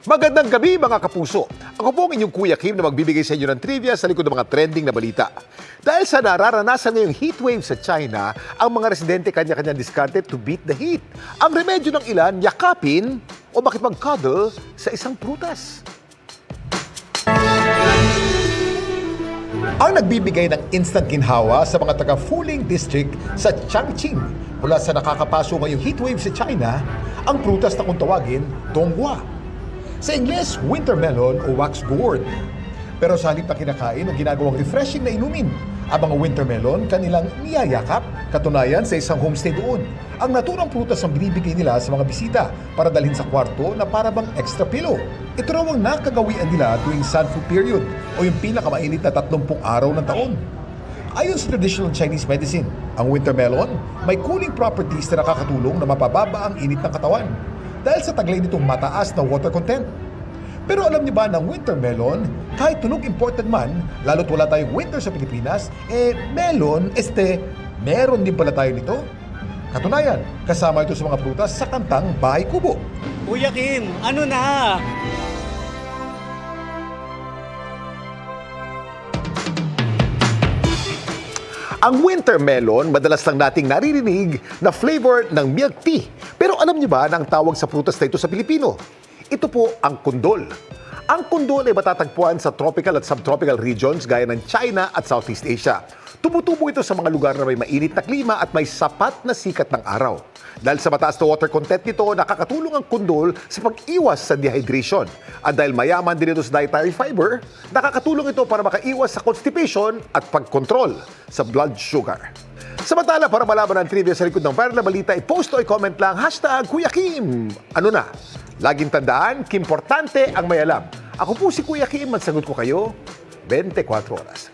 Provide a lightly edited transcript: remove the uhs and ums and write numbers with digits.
Magandang gabi mga kapuso. Ako po ang inyong Kuya Kim na magbibigay sa inyo ng trivia sa likod ng mga trending na balita. Dahil sa nararanasan ngayong heatwave sa China, ang mga residente kanya-kanyang diskarte to beat the heat. Ang remedyo ng ilan, yakapin o bakit mag-cuddle sa isang prutas. Ang nagbibigay ng instant ginhawa sa mga taga-Fuling District sa Changqing mula sa nakakapaso ngayong heatwave sa China, ang prutas na kung tawagin, donghua. Sa Ingles, winter melon o wax gourd. Pero sa halip na kinakain o ginagawang refreshing na inumin, ang mga winter melon kanilang niyayakap, katunayan sa isang homestay doon. Ang naturang prutas ang binibigay nila sa mga bisita para dalhin sa kwarto na para bang extra pillow. Ito raw ang nakagawian nila tuwing sunfu period o yung pinakamainit na 30 araw ng taon. Ayon sa traditional Chinese medicine, ang winter melon may cooling properties na nakakatulong na mapababa ang init ng katawan dahil sa taglay nitong mataas na water content. Pero alam niyo ba ng winter melon, kahit tunog imported man, lalo't wala tayong winter sa Pilipinas, melon, meron din pala tayo nito. Katunayan, kasama ito sa mga prutas sa kantang Bahay Kubo. Kuya Kim, ano na? Ang winter melon, madalas lang nating naririnig na flavor ng milk tea. Pero alam niyo ba na ang tawag sa prutas na ito sa Pilipino? Ito po ang kundol. Ang kundol ay matatagpuan sa tropical at subtropical regions gaya ng China at Southeast Asia. Tumutubo ito sa mga lugar na may mainit na klima at may sapat na sikat ng araw. Dahil sa mataas na water content nito, nakakatulong ang kundol sa pag-iwas sa dehydration. At dahil mayaman din ito sa dietary fiber, nakakatulong ito para makaiwas sa constipation at pagkontrol sa blood sugar. Samantala, para malaman ang trivia sa likod ng viral na balita, i-post o i-comment lang #Kuya Kim. Ano na? Laging tandaan, kimportante ang may alam. Ako po si Kuya Kim at sagot ko kayo 24 oras.